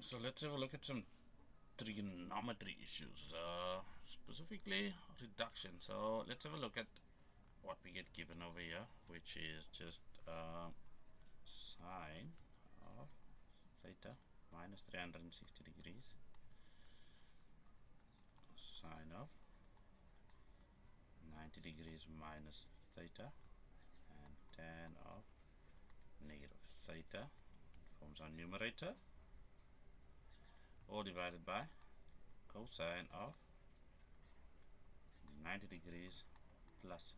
So let's have a look at some trigonometry issues, specifically reduction. So let's have a look at what we get given over here, which is just sine of theta minus 360 degrees, sine of 90 degrees minus theta, and tan of negative theta forms our numerator, all divided by cosine of 90 degrees plus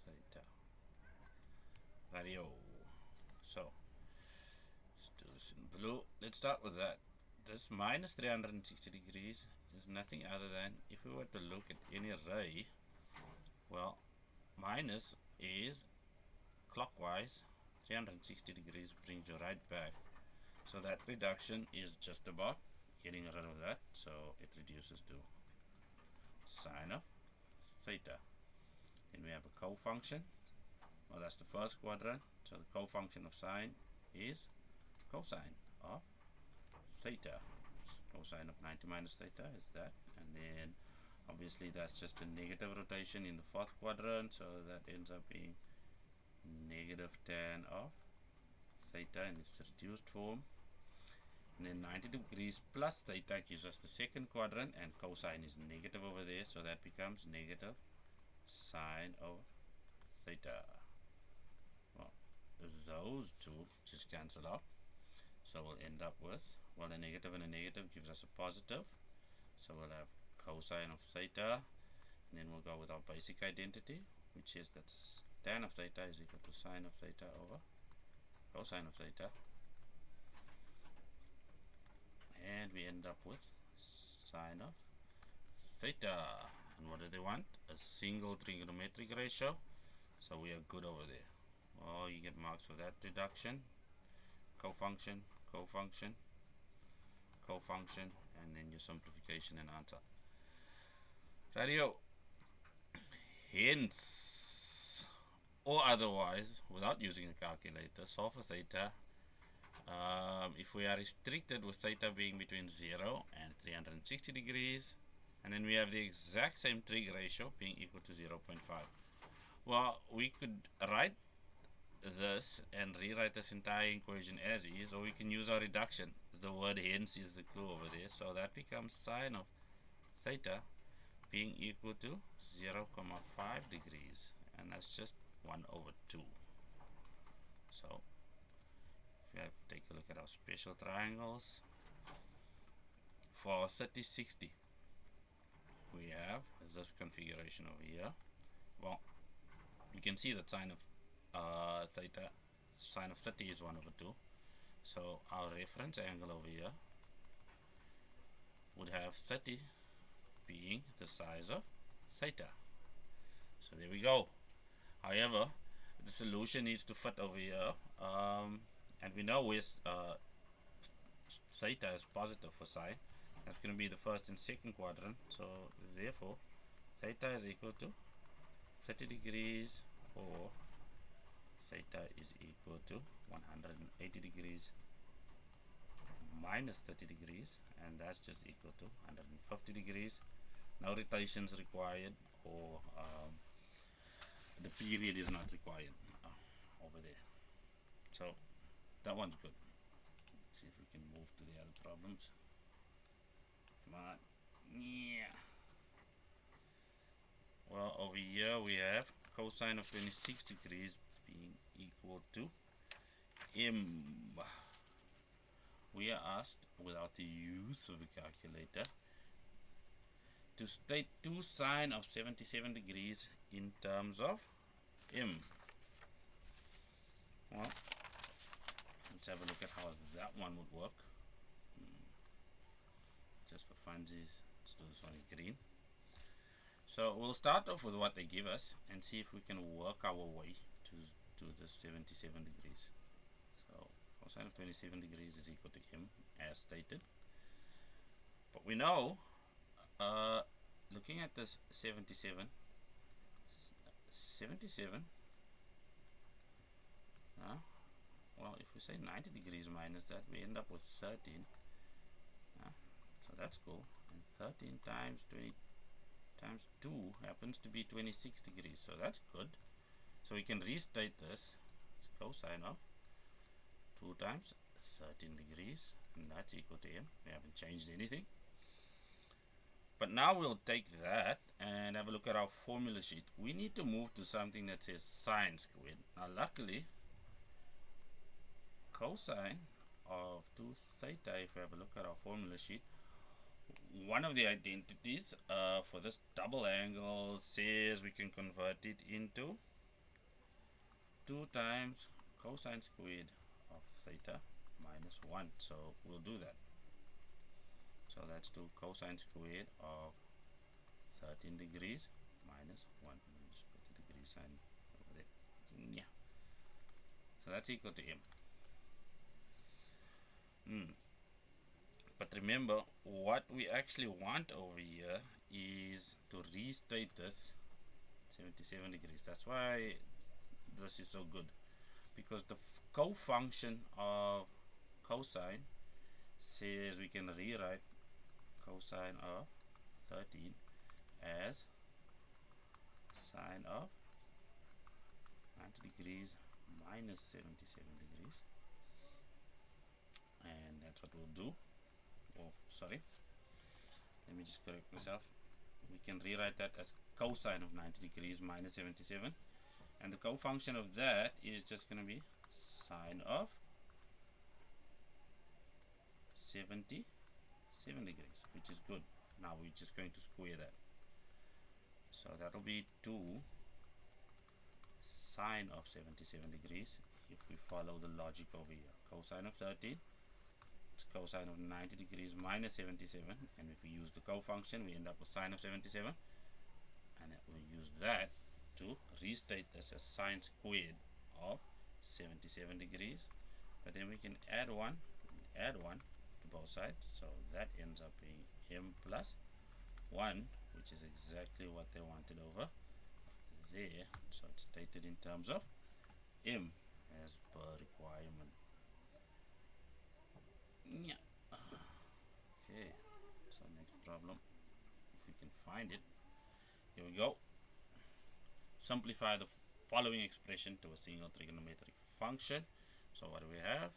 theta. Radio. So let's do this in blue. Let's start with that. This minus 360 degrees is nothing other than, if we were to look at any ray, well, minus is clockwise, 360 degrees brings you right back. So that reduction is just about getting rid of that, so it reduces to sine of theta. Then we have a cofunction. Well, that's the first quadrant, so the cofunction of sine is cosine of theta. Cosine of 90 minus theta is that, and then obviously that's just a negative rotation in the fourth quadrant, so that ends up being negative tan of theta in its reduced form. And then 90 degrees plus theta gives us the second quadrant, and cosine is negative over there, so that becomes negative sine of theta. Well, those two just cancel out, so we'll end up with, well, a negative and a negative gives us a positive, so we'll have cosine of theta, and then we'll go with our basic identity, which is that tan of theta is equal to sine of theta over cosine of theta, and we end up with sine of theta. And what do they want? A single trigonometric ratio, so we are good over there. Well, you get marks for that reduction, cofunction, cofunction, cofunction, and then your simplification and answer. Radio. Hence, or otherwise, without using a calculator, solve for theta. If we are restricted with theta being between 0 and 360 degrees, and then we have the exact same trig ratio being equal to 0.5. Well, we could write this and rewrite this entire equation as is, or we can use our reduction. The word hence is the clue over there, so that becomes sine of theta being equal to 0.5 degrees, and that's just 1 over 2. So if we have to take a look at our special triangles, for 30/60 we have this configuration over here. Well, you can see that sine of theta, sine of 30 is 1 over 2, so our reference angle over here would have 30 being the size of theta. So there we go. However, the solution needs to fit over here, and we know where theta is positive for sine. That's going to be the first and second quadrant, so therefore theta is equal to 30 degrees, or theta is equal to 180 degrees minus 30 degrees, and that's just equal to 150 degrees. No rotations required, or the period is not required over there. So that one's good. Let's see if we can move to the other problems. Come on. Yeah. Well, over here we have cosine of 26 degrees being equal to m. We are asked, without the use of a calculator, to state 2 sine of 77 degrees in terms of m. Well, let's have a look at how that one would work. Just for funsies, let's do this one in green. So we'll start off with what they give us and see if we can work our way to the 77 degrees. So cosine of 27 degrees is equal to m, as stated. But we know, looking at this 77, well, if we say 90 degrees minus that, we end up with 13. that's cool. And 13 times 20 times 2 happens to be 26 degrees, so that's good. So we can restate this. It's cosine of 2 times 13 degrees, and that's equal to m. We haven't changed anything. But now we'll take that and have a look at our formula sheet. We need to move to something that says sine squared. Now luckily, cosine of 2 theta, if we have a look at our formula sheet, one of the identities for this double angle says we can convert it into 2 times cosine squared of theta minus 1. So we'll do that. So let's do cosine squared of 13 degrees minus 1. Just put the degree sign over there. Yeah. So that's equal to m. But remember, what we actually want over here is to restate this 77 degrees. That's why this is so good, because the co-function of cosine says we can rewrite cosine of 13 as sine of 90 degrees minus 77 degrees, and that's what we'll do. Oh, sorry, let me just correct myself. We can rewrite that as cosine of 90 degrees minus 77, and the co-function of that is just going to be sine of 77 degrees, which is good. Now we're just going to square that. So that'll be 2 sine of 77 degrees if we follow the logic over here. Cosine of 13, it's cosine of 90 degrees minus 77, and if we use the co-function, we end up with sine of 77, and we use that to restate this as sine squared of 77 degrees. But then we can add 1 to both sides, so that ends up being m plus 1, which is exactly what they wanted over there. So it's stated in terms of m as per requirement. Yeah. Okay, so next problem, if we can find it, here we go. Simplify the following expression to a single trigonometric function. So what do we have?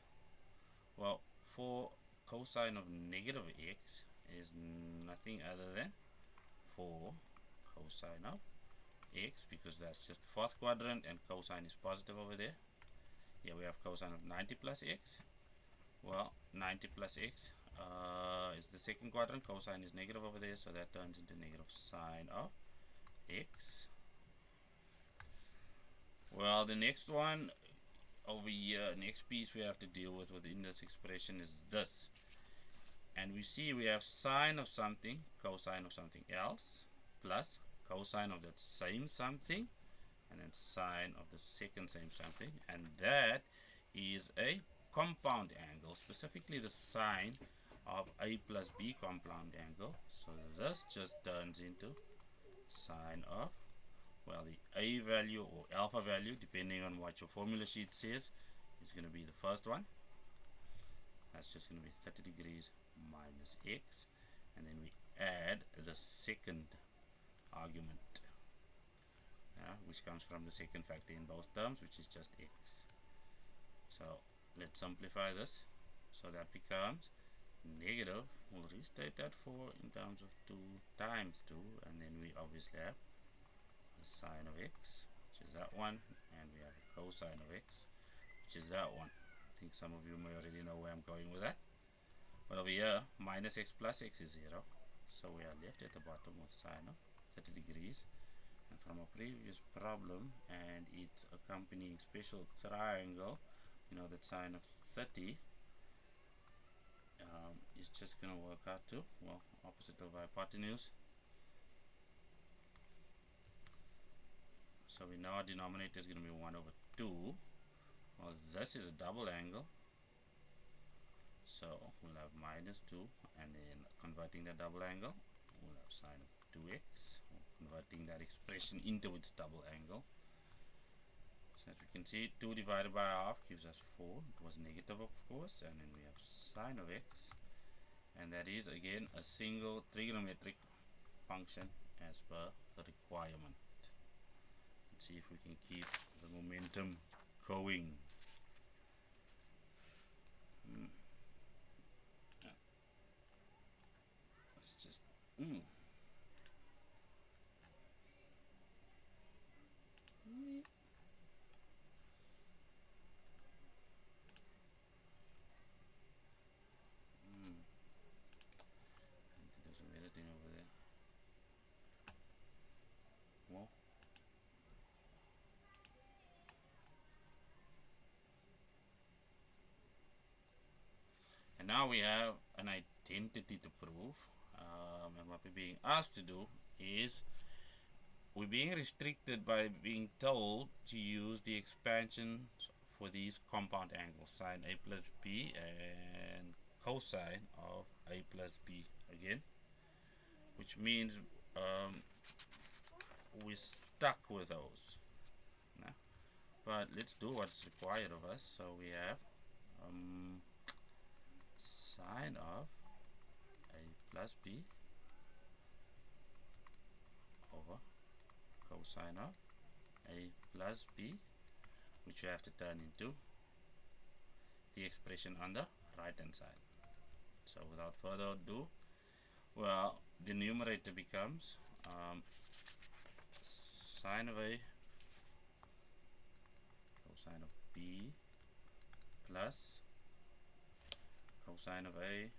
Well, for cosine of negative x is nothing other than 4 cosine of x, because that's just fourth quadrant and cosine is positive over there. Here we have cosine of 90 plus x. Well, 90 plus x is the second quadrant. Cosine is negative over there, so that turns into negative sine of x. Well, the next one over here, next piece we have to deal with within this expression is this. And we see we have sine of something, cosine of something else, plus cosine of that same something, and then sine of the second same something. And that is a compound angle, specifically the sine of a plus b compound angle. So this just turns into sine of, well, the a value or alpha value, depending on what your formula sheet says, is going to be the first one. That's just going to be 30 degrees minus x, and then we add the second argument, which comes from the second factor in both terms, which is just x. So let's simplify this. So that becomes negative, we'll restate that for in terms of 2 times 2, and then we obviously have the sine of x, which is that one, and we have a cosine of x, which is that one. I think some of you may already know where I'm going with that. But over here, minus x plus x is 0, so we are left at the bottom with sine of 30 degrees. And from a previous problem and its accompanying special triangle, you know that sine of 30 is just going to work out to, well, opposite of hypotenuse. So we know our denominator is going to be 1 over 2. Well, this is a double angle, so we'll have minus 2, and then converting the double angle, we'll have sine of 2x, converting that expression into its double angle. So as we can see, 2 divided by half gives us 4. It was negative, of course, and then we have sine of x, and that is again a single trigonometric function as per the requirement. Let's see if we can keep the momentum going. Yeah. Let's just do some editing over there. Well, and now we have an identity to prove, and what we're being asked to do is we're being restricted by being told to use the expansions for these compound angles, sine A plus B and cosine of A plus B again, which means we're stuck with those. Nah. But let's do what's required of us. So we have sine of A plus B over cosine of A plus B, which you have to turn into the expression on the right hand side. So without further ado, well, the numerator becomes sine of A cosine of B plus cosine of A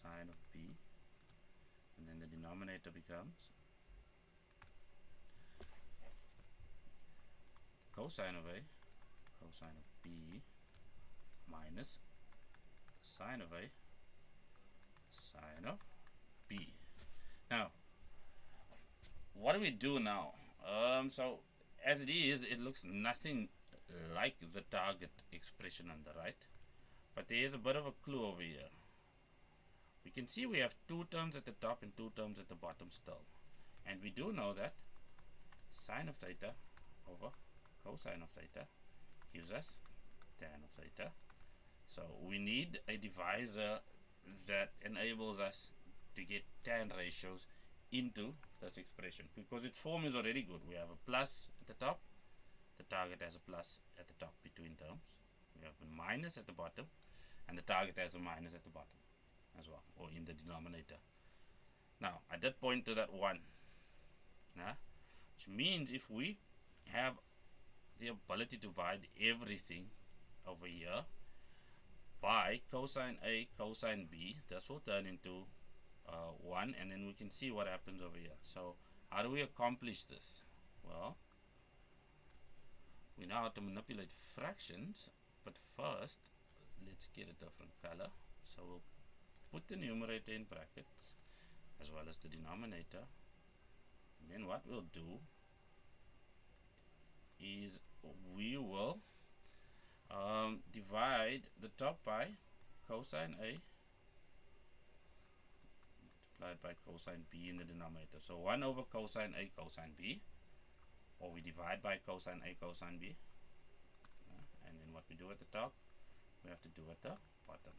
sine of B, and then the denominator becomes cosine of A cosine of B minus sine of A sine of B. Now, what do we do now? So as it is, it looks nothing like the target expression on the right, but there is a bit of a clue over here. We can see we have two terms at the top and two terms at the bottom still, and we do know that sine of theta over cosine of theta gives us tan of theta. So we need a divisor that enables us to get tan ratios into this expression, because its form is already good. We have a plus at the top, the target has a plus at the top between terms, we have a minus at the bottom, and the target has a minus at the bottom as well, or in the denominator. Now I did point to that 1, which means if we have the ability to divide everything over here by cosine A cosine B, this will turn into 1, and then we can see what happens over here. So how do we accomplish this? Well, we know how to manipulate fractions, but first let's get a different color. So we'll put the numerator in brackets as well as the denominator, and then what we'll do is we will divide the top by cosine A multiplied by cosine B in the denominator. So 1 over cosine A cosine B, or we divide by cosine A cosine B, and then what we do at the top we have to do at the bottom.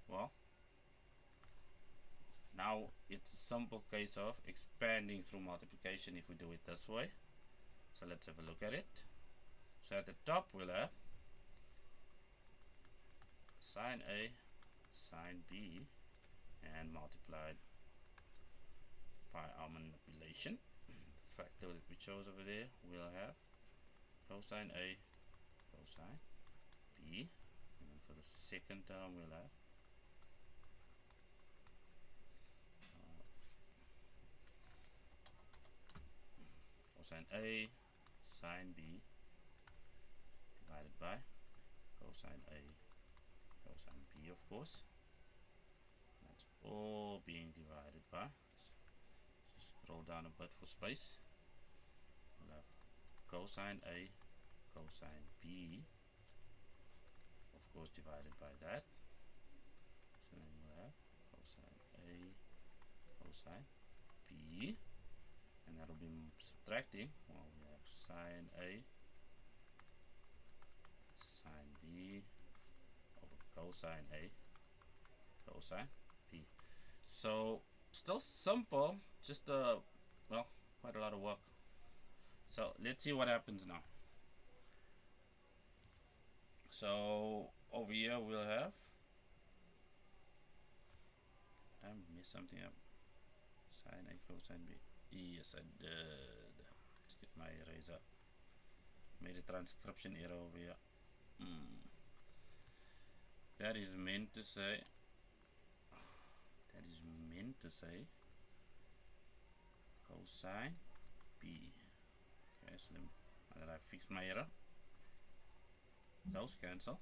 Well, now it's a simple case of expanding through multiplication if we do it this way. So let's have a look at it. So at the top we'll have sine A sine B, and multiplied by our manipulation, the factor that we chose over there, we'll have cosine A cosine B, and then for the second term we'll have cosine A sine B divided by cosine A cosine B, of course. That's all being divided by, just scroll down a bit for space, we'll have cosine A cosine B, of course, divided by that. So then we'll have cosine A cosine B, and that'll be subtracting. Well, we have sine A sine B over cosine A, cosine B. So still simple, just well, quite a lot of work. So let's see what happens now. So over here we'll have, I messed something up. Sine A cosine B. Yes, I did. Let's get my eraser. Made a transcription error over here. That is meant to say. Cosine B. Okay, so now that I fixed my error, those cancel,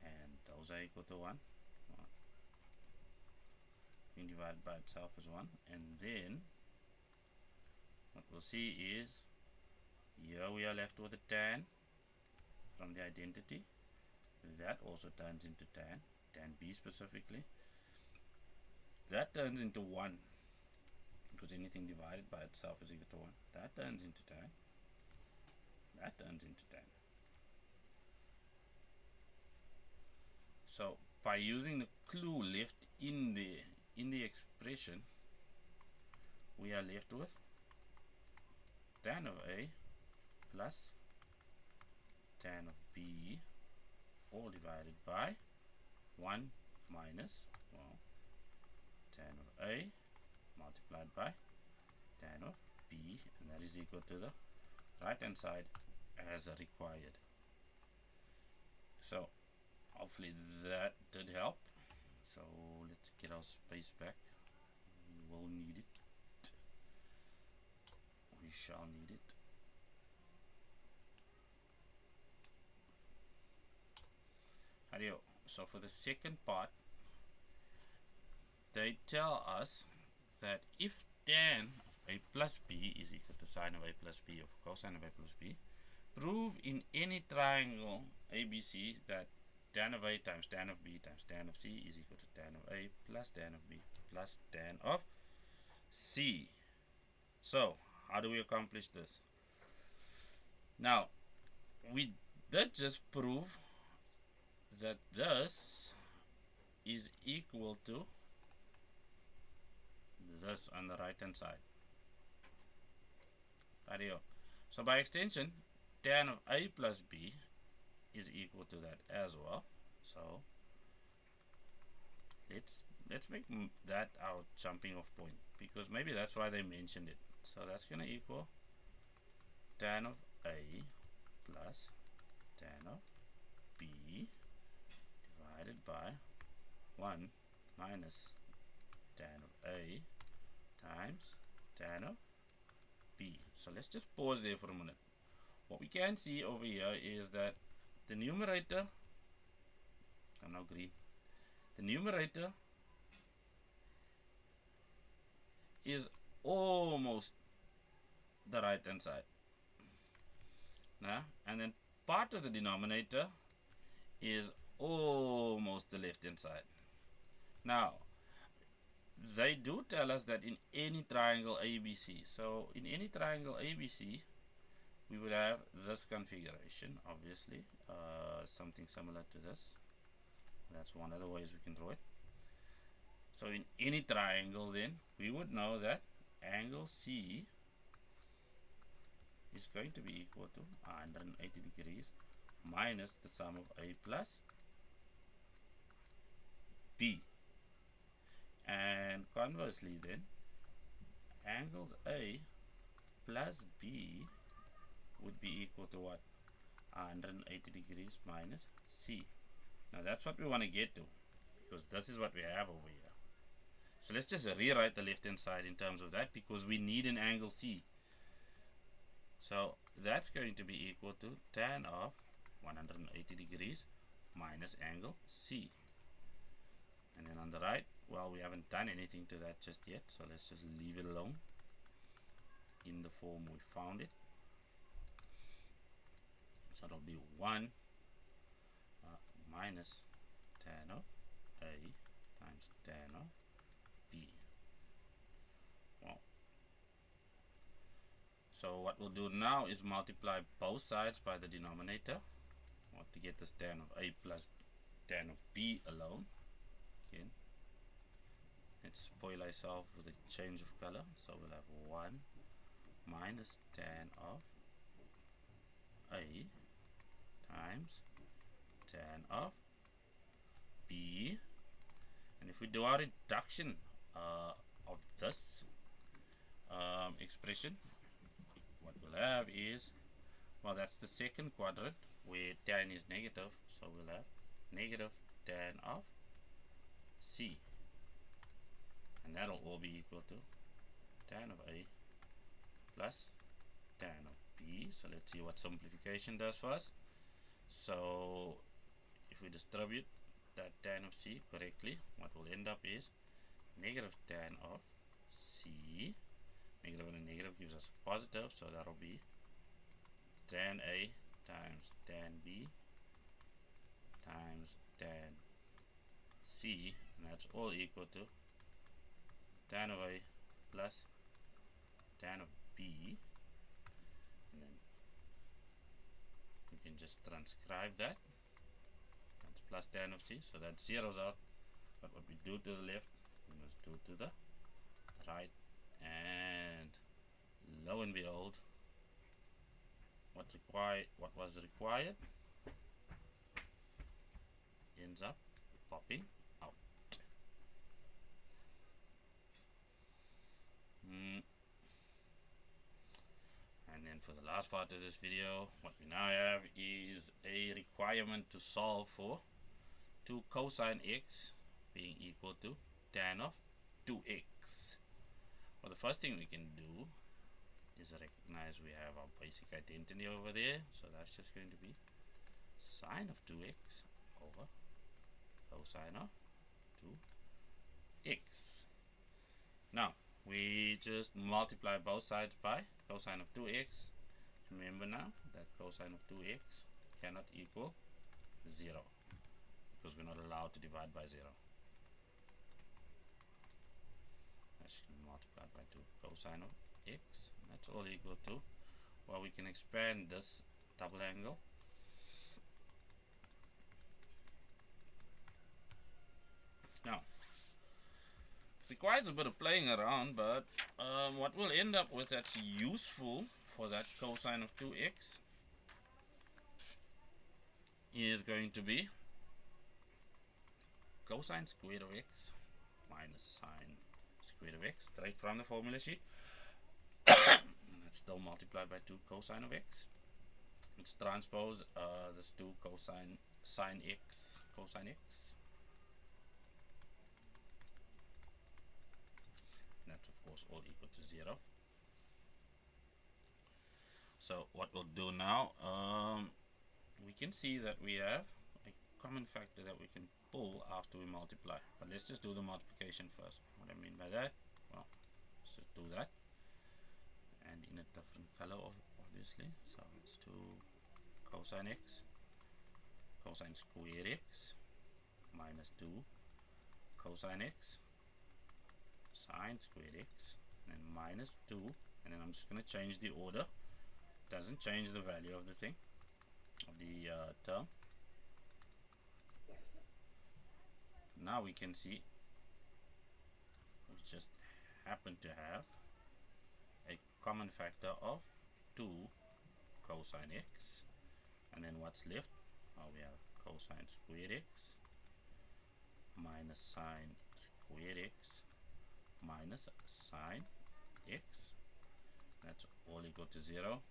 and those are equal to 1. Being divided by itself is 1, and then what we'll see is here we are left with a tan from the identity. That also turns into tan B specifically. That turns into 1 because anything divided by itself is equal to 1. That turns into tan. That turns into tan. So by using the clue left in the expression, we are left with tan of A plus tan of B, all divided by 1 minus, well, tan of A multiplied by tan of B, and that is equal to the right hand side as required. So hopefully that did help. So let's get our space back. We will need it. We shall need it. Adio. So for the second part, they tell us that if tan A plus B is equal to sine of A plus B of cosine of A plus B, prove in any triangle ABC that tan of A times tan of B times tan of C is equal to tan of A plus tan of B plus tan of C. So how do we accomplish this? Now, we did just prove that this is equal to this on the right hand side. Rightio. So by extension, tan of A plus B is equal to that as well. So let's make that our jumping off point, because maybe that's why they mentioned it. So that's going to equal tan of A plus tan of B divided by 1 minus tan of A times tan of B. So let's just pause there for a minute. What we can see over here is that the numerator, I'm now green, the numerator is almost the right hand side. Now, and then part of the denominator is almost the left hand side. Now, they do tell us that in any triangle ABC, so in any triangle ABC, we would have this configuration, obviously, something similar to this. That's one of the ways we can draw it. So in any triangle, then, we would know that angle C is going to be equal to 180 degrees minus the sum of A plus B. And conversely then, angles A plus B would be equal to what? 180 degrees minus C. Now that's what we want to get to, because this is what we have over here. So let's just rewrite the left hand side in terms of that, because we need an angle C. So that's going to be equal to tan of 180 degrees minus angle C. And then on the right, well, we haven't done anything to that just yet, so let's just leave it alone in the form we found it. So it'll be 1 minus tan of A times tan of B. Well, so what we'll do now is multiply both sides by the denominator. want to get this tan of A plus tan of B alone. Again, let's spoil ourselves with a change of color. So we'll have 1 minus tan of A times tan of B. And if we do our reduction of this expression, what we'll have is, well, that's the second quadrant where tan is negative, so we'll have negative tan of C, and that'll all be equal to tan of A plus tan of B. So let's see what simplification does for us. So if we distribute that tan of C correctly, what will end up is negative tan of C. Negative and a negative gives us a positive, so that'll be tan A times tan B times tan C, and that's all equal to tan of A plus tan of B. And then you can just transcribe that. That's plus tan of C, so that zeroes out. But what we do to the left, we must do to the right, and lo and behold, what was required ends up popping out. And then for the last part of this video, what we now have is a requirement to solve for 2 cosine x being equal to tan of 2x. Well, the first thing we can do is recognize we have our basic identity over there, so that's just going to be sine of 2x over cosine of 2x. Now we just multiply both sides by cosine of 2x. Remember now that cosine of 2x cannot equal 0 because we're not allowed to divide by 0. That's multiplied by 2 cosine of x. That's all equal to, well, we can expand this double angle. Now, it requires a bit of playing around, but what we'll end up with that's useful for that cosine of 2x is going to be cosine squared of x minus sine squared of x, straight from the formula sheet. And that's still multiplied by 2 cosine of x. Let's transpose this 2 cosine sine x, cosine x. And that's of course all equal to 0. So what we'll do now, we can see that we have a common factor that we can pull after we multiply. But let's just do the multiplication first. What I mean by that, well, let's just do that. And in a different color, obviously. So it's 2 cosine x, cosine squared x, minus 2 cosine x, sine squared x, and then minus 2. And then I'm just going to change the order. Doesn't change the value of the thing, of the term. Now we can see we just happen to have a common factor of 2 cosine x, and then what's left? Oh, we have cosine squared x minus sine squared x minus sine x. That's all equal to 0.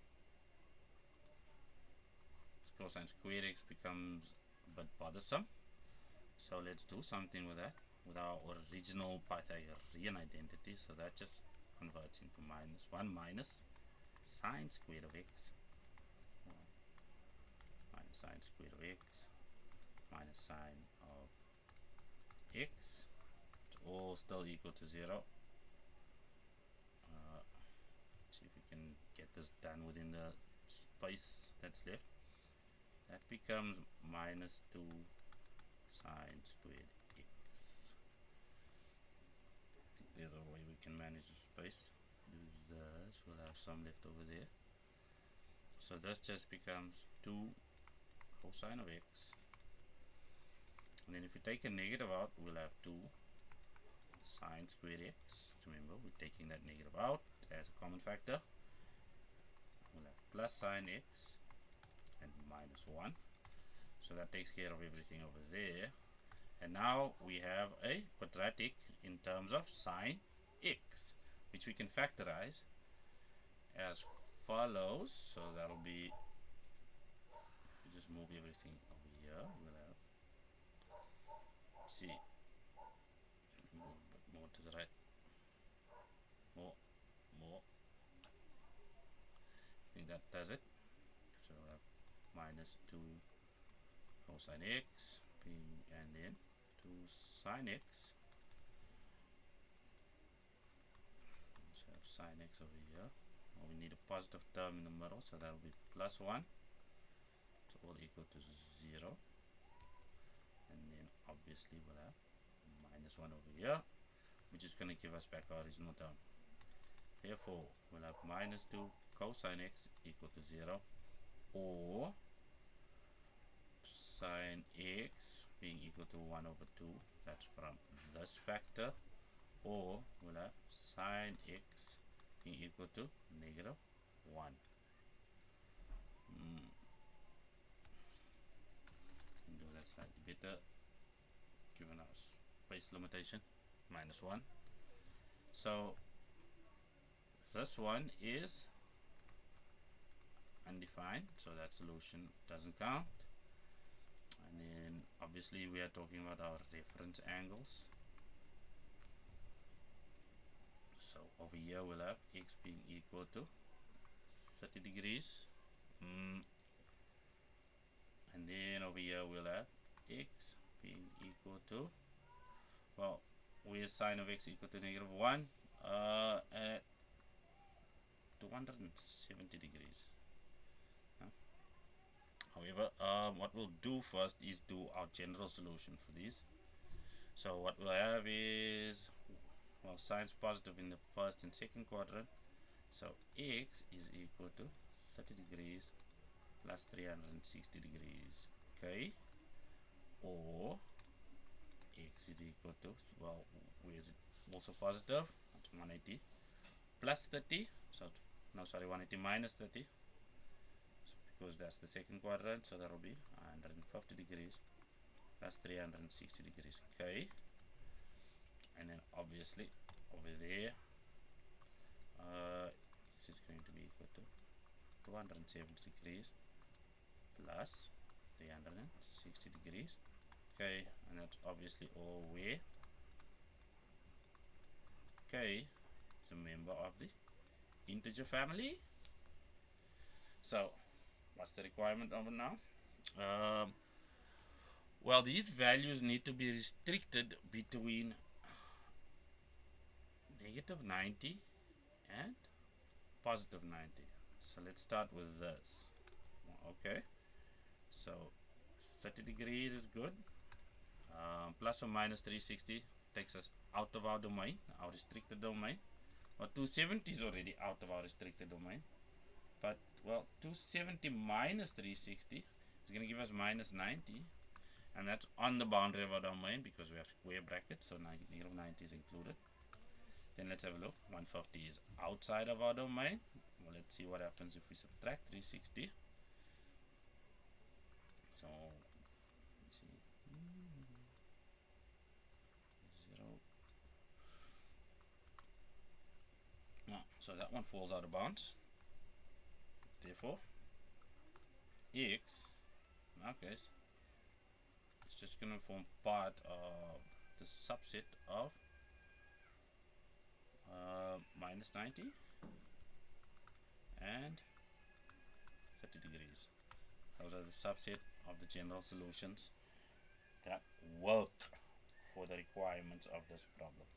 Cosine squared x becomes a bit bothersome, so let's do something with that, with our original Pythagorean identity. So that just converts into minus 1 minus sine squared of x, minus sine squared of x minus sine of x. It's all still equal to 0. See if we can get this done within the space that's left. That becomes minus 2 sine squared x. I think there's a way we can manage the space. Do this, we'll have some left over there. So this just becomes 2 cosine of x. And then if we take a negative out, we'll have 2 sine squared x. Remember, we're taking that negative out as a common factor. We'll have plus sine x and minus 1. So that takes care of everything over there. And now we have a quadratic in terms of sine x, which we can factorize as follows. So that'll be, we just move everything over here. We'll have, see, move a bit more to the right, more. I think that does it. So we'll have minus 2 cosine x being, and then 2 sine x. Let's have sine x over here. Well, we need a positive term in the middle, so that'll be plus 1. It's all equal to 0. And then obviously we'll have minus 1 over here, which is going to give us back our original term. Therefore, we'll have minus 2 cosine x equal to 0, or sine x being equal to 1 over 2. That's from this factor. Or we'll have sine x being equal to negative 1. Can do that slightly better given our space limitation, minus 1. So this one is undefined, so that solution doesn't count. And then obviously we are talking about our reference angles. So over here we'll have x being equal to 30 degrees. And then over here we'll have x being equal to, well, where's sine of x equal to negative 1? At 270 degrees. However, what we'll do first is do our general solution for these. So what we'll have is, well, sine's positive in the first and second quadrant. So x is equal to 30 degrees plus 360 degrees. Okay. Or x is equal to, well, where is it also positive? That's 180 plus 30. So, no, sorry, 180 minus 30. Because that's the second quadrant, so that'll be 150 degrees plus 360 degrees. Okay. And then obviously over there, this is going to be equal to 270 degrees plus 360 degrees. Okay, and that's obviously all where k is a member of the integer family. So what's the requirement of it now? Well, these values need to be restricted between negative 90 and positive 90. So let's start with this. Okay, so 30 degrees is good. Plus or minus 360 takes us out of our domain, our restricted domain. Well, 270 is already out of our restricted domain. But, well, 270 minus 360 is going to give us minus 90. And that's on the boundary of our domain because we have square brackets, so negative 90 is included. Then let's have a look. 150 is outside of our domain. Well, let's see what happens if we subtract 360. So, let's see. 0. Oh, so that one falls out of bounds. Therefore, x, in our case, is just going to form part of the subset of minus 90 and 30 degrees. Those are the subset of the general solutions that work for the requirements of this problem.